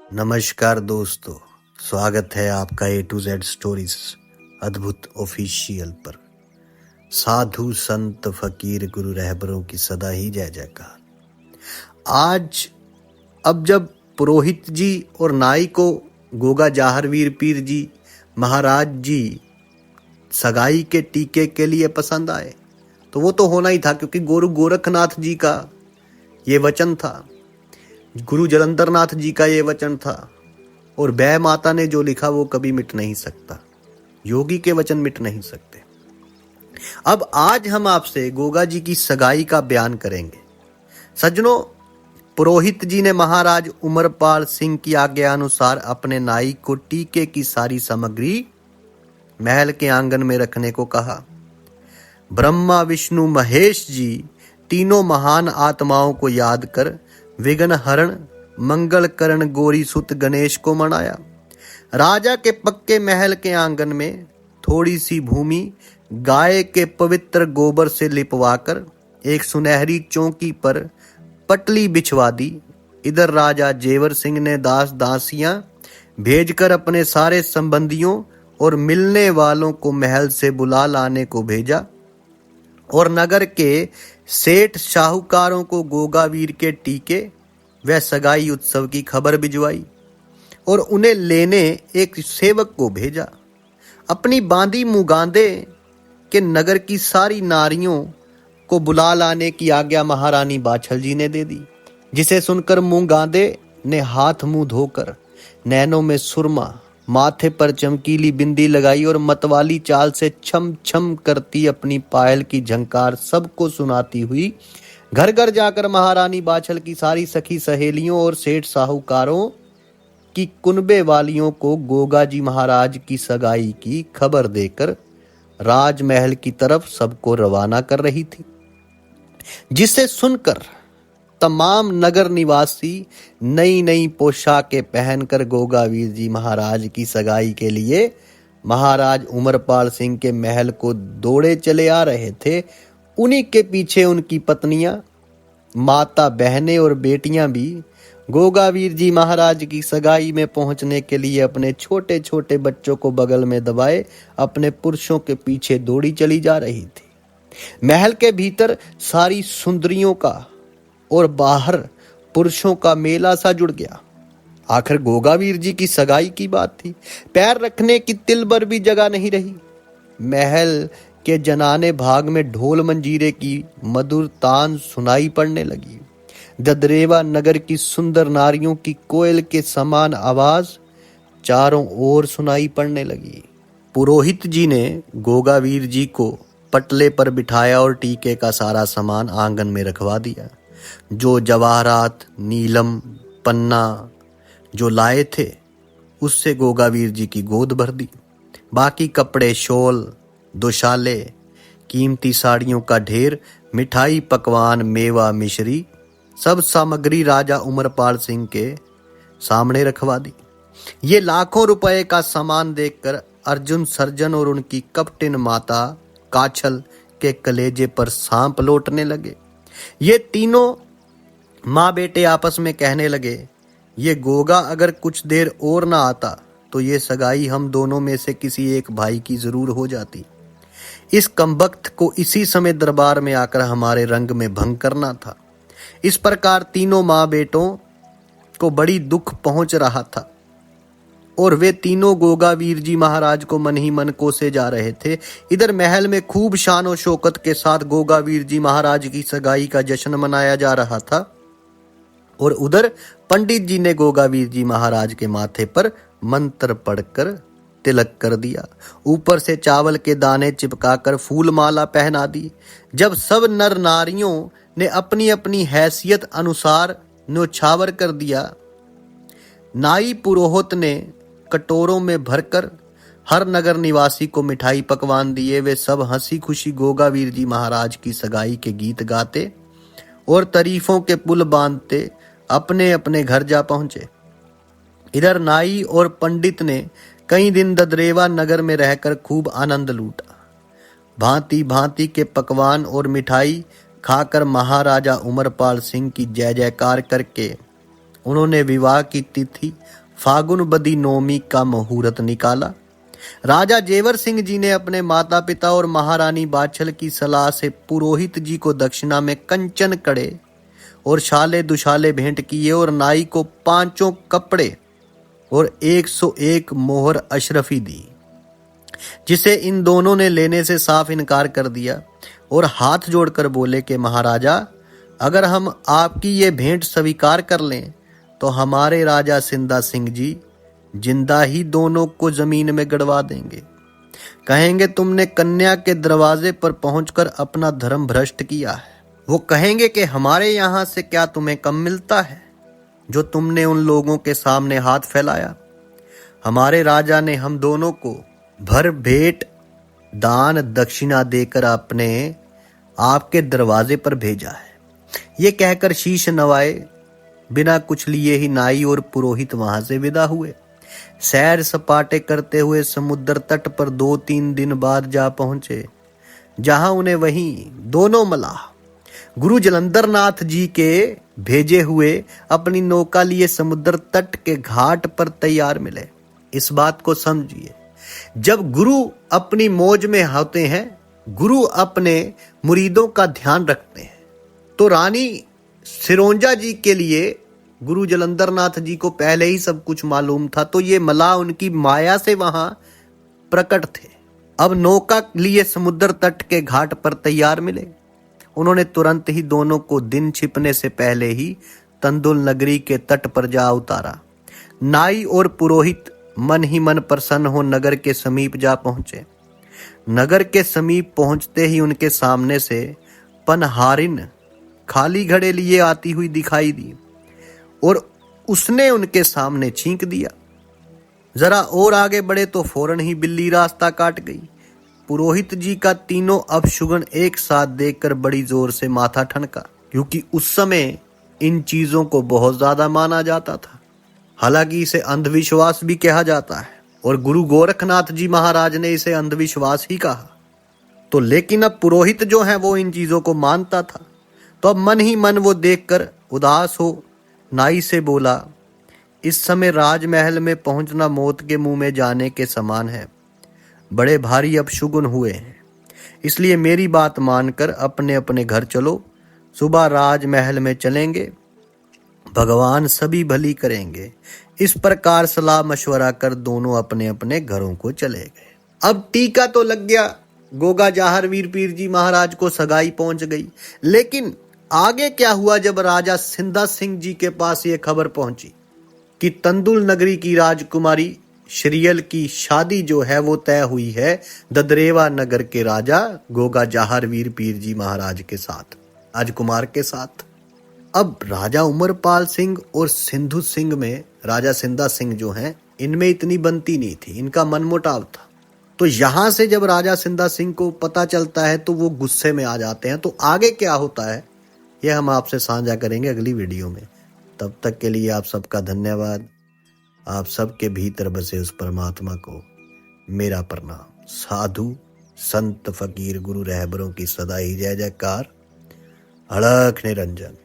नमस्कार दोस्तों, स्वागत है आपका A to Z स्टोरीज अद्भुत ऑफिशियल पर। साधु संत फकीर गुरु रहबरों की सदा ही जय जयकार। आज अब जब पुरोहित जी और नाई को गोगा जाहरवीर पीर जी महाराज जी सगाई के टीके के लिए पसंद आए तो वो तो होना ही था, क्योंकि गुरु गोरखनाथ जी का ये वचन था, गुरु जलंधरनाथ जी का ये वचन था, और वह माता ने जो लिखा वो कभी मिट नहीं सकता। योगी के वचन मिट नहीं सकते। अब आज हम आपसे गोगा जी की सगाई का बयान करेंगे। सज्जनों, पुरोहित जी ने महाराज उमरपाल सिंह की आज्ञा अनुसार अपने नाई को टीके की सारी सामग्री महल के आंगन में रखने को कहा। ब्रह्मा विष्णु महेश जी तीनों महान आत्माओं को याद कर विघ्न हरण मंगल करण गौरी सुत गणेश को मनाया। राजा के पक्के महल के आंगन में थोड़ी सी भूमि गाय के पवित्र गोबर से लिपवाकर एक सुनहरी चौकी पर पटली बिछवा दी। इधर राजा जेवर सिंह ने दास दासियां भेजकर अपने सारे संबंधियों और मिलने वालों को महल से बुला लाने को भेजा, और नगर के सेठ साहूकारों को गोगावीर के टीके व सगाई उत्सव की खबर भिजवाई और उन्हें लेने एक सेवक को भेजा। अपनी बांदी मुगांदे के नगर की सारी नारियों को बुला लाने की आज्ञा महारानी बाछल जी ने दे दी, जिसे सुनकर मुगांदे ने हाथ मुंह धोकर नैनों में सुरमा, माथे पर चमकीली बिंदी लगाई और मतवाली चाल से छम छम करती अपनी पायल की झंकार सबको सुनाती हुई घर घर जाकर महारानी बाछल की सारी सखी सहेलियों और सेठ साहूकारों की कुनबे वालियों को गोगा जी महाराज की सगाई की खबर देकर राजमहल की तरफ सबको रवाना कर रही थी, जिसे सुनकर तमाम नगर निवासी नई नई पोशाकें पहनकर गोगावीर जी महाराज की सगाई के लिए महाराज उमरपाल सिंह के महल को दौड़े चले आ रहे थे। उन्हीं के पीछे उनकी पत्नियां, माता, बहनें और बेटियां भी गोगावीर जी महाराज की सगाई में पहुंचने के लिए अपने छोटे छोटे बच्चों को बगल में दबाए अपने पुरुषों के पीछे दौड़ी चली जा रही थी। महल के भीतर सारी सुंदरियों का और बाहर पुरुषों का मेला सा जुड़ गया। आखिर गोगावीर जी की सगाई की बात थी, पैर रखने की तिल भर भी जगह नहीं रही। महल के जनाने भाग में ढोल मंजीरे की मधुर तान सुनाई पड़ने लगी। ददरेवा नगर की सुंदर नारियों की कोयल के समान आवाज चारों ओर सुनाई पड़ने लगी। पुरोहित जी ने गोगावीर जी को पटले पर बिठाया और टीके का सारा सामान आंगन में रखवा दिया। जो जवाहरात, नीलम, पन्ना जो लाए थे उससे गोगावीर जी की गोद भर दी। बाकी कपड़े, शॉल, दोशाले, कीमती साड़ियों का ढेर, मिठाई, पकवान, मेवा, मिश्री, सब सामग्री राजा उमरपाल सिंह के सामने रखवा दी। ये लाखों रुपए का सामान देखकर अर्जुन सर्जन और उनकी कपटिन माता काछल के कलेजे पर सांप लौटने लगे। ये तीनों माँ बेटे आपस में कहने लगे, ये गोगा अगर कुछ देर और ना आता तो ये सगाई हम दोनों में से किसी एक भाई की जरूर हो जाती। इस कमबख्त को इसी समय दरबार में आकर हमारे रंग में भंग करना था। इस प्रकार तीनों माँ बेटों को बड़ी दुख पहुंच रहा था और वे तीनों गोगावीर जी महाराज को मन ही मन कोसे जा रहे थे। इधर महल में खूब शान और शौकत के साथ गोगावीर जी महाराज की सगाई का जश्न मनाया जा रहा था, और उधर पंडित जी ने गोगावीर जी महाराज के माथे पर मंत्र पढ़कर तिलक कर दिया। ऊपर से चावल के दाने चिपकाकर फूल माला पहना दी। जब सब नर नारियों ने अपनी अपनी हैसियत अनुसार न्योछावर कर दिया, नाई पुरोहित ने कटोरों में भरकर हर नगर निवासी को मिठाई पकवान दिए। वे सब हंसी खुशी गोगावीर जी महाराज की सगाई के गीत गाते और तारीफों के पुल बांधते अपने अपने घर जा पहुंचे। इधर नाई और पंडित ने कई दिन ददरेवा नगर में रहकर खूब आनंद लूटा। भांति भांति के पकवान और मिठाई खाकर महाराजा उमरपाल सिंह की जय जयकार करके उन्होंने विवाह की तिथि फागुन बदी नौमी का मुहूर्त निकाला। राजा जेवर सिंह जी ने अपने माता पिता और महारानी बाछल की सलाह से पुरोहित जी को दक्षिणा में कंचन कड़े और शाले दुशाले भेंट किए और नाई को 5 कपड़े और 101 मोहर अशरफी दी, जिसे इन दोनों ने लेने से साफ इनकार कर दिया और हाथ जोड़कर बोले कि महाराजा, अगर हम आपकी ये भेंट स्वीकार कर लें तो हमारे राजा सिंधा सिंह जी जिंदा ही दोनों को जमीन में गड़वा देंगे। कहेंगे तुमने कन्या के दरवाजे पर पहुंचकर अपना धर्म भ्रष्ट किया है। वो कहेंगे कि हमारे यहां से क्या तुम्हें कम मिलता है जो तुमने उन लोगों के सामने हाथ फैलाया। हमारे राजा ने हम दोनों को भर भेंट दान दक्षिणा देकर अपने आपके दरवाजे पर भेजा है। ये कहकर शीश नवाए बिना कुछ लिए ही नाई और पुरोहित वहां से विदा हुए। सैर सपाटे करते हुए समुद्र तट पर 2-3 दिन बाद जा पहुंचे, जहां उन्हें वहीं दोनों मलाह गुरु जलंधर नाथ जी के भेजे हुए अपनी नौका लिए समुद्र तट के घाट पर तैयार मिले। इस बात को समझिए, जब गुरु अपनी मौज में होते हैं, गुरु अपने मुरीदों का ध्यान रखते हैं। तो रानी सिरोंजा जी के लिए गुरु जलंधर नाथ जी को पहले ही सब कुछ मालूम था, तो ये मलाह उनकी माया से वहां प्रकट थे। अब नौका लिए समुद्र तट के घाट पर तैयार मिले। उन्होंने तुरंत ही दोनों को दिन छिपने से पहले ही तंदुल नगरी के तट पर जा उतारा। नाई और पुरोहित मन ही मन प्रसन्न हो नगर के समीप जा पहुंचे। नगर के समीप पहुंचते ही उनके सामने से पनहारिन खाली घड़े लिए आती हुई दिखाई दी और उसने उनके सामने छींक दिया। जरा और आगे बढ़े तो फौरन ही बिल्ली रास्ता काट गई। पुरोहित जी का तीनों अपशुगन एक साथ देखकर बड़ी जोर से माथा ठनका, क्योंकि उस समय इन चीजों को बहुत ज्यादा माना जाता था। हालांकि इसे अंधविश्वास भी कहा जाता है और गुरु गोरखनाथ जी महाराज ने इसे अंधविश्वास ही कहा। तो लेकिन अब पुरोहित जो है वो इन चीजों को मानता था, तो अब मन ही मन वो देखकर उदास हो नाई से बोला, इस समय राजमहल में पहुंचना मौत के मुंह में जाने के समान है। बड़े भारी अपशुगुन हुए हैं, इसलिए मेरी बात मानकर अपने अपने घर चलो। सुबह राजमहल में चलेंगे, भगवान सभी भली करेंगे। इस प्रकार सलाह मशवरा कर दोनों अपने अपने घरों को चले गए। अब टीका तो लग गया, गोगा जाहर वीर पीर जी महाराज को सगाई पहुंच गई। लेकिन आगे क्या हुआ जब राजा सिंधा सिंह जी के पास ये खबर पहुंची कि तंदुल नगरी की राजकुमारी श्रीयल की शादी जो है वो तय हुई है ददरेवा नगर के राजा गोगा जाहर वीर पीर जी महाराज के साथ, राजकुमार के साथ। अब राजा उमरपाल सिंह और सिंधु सिंह में राजा सिंधा सिंह जो हैं, इनमें इतनी बनती नहीं थी, इनका मनमुटाव था। तो यहां से जब राजा सिंधा सिंह को पता चलता है तो वो गुस्से में आ जाते हैं। तो आगे क्या होता है यह हम आपसे साझा करेंगे अगली वीडियो में। तब तक के लिए आप सबका धन्यवाद। आप सबके भीतर बसे उस परमात्मा को मेरा प्रणाम। साधु संत फकीर गुरु रहबरों की सदा ही जय जयकार। अड़क निरंजन।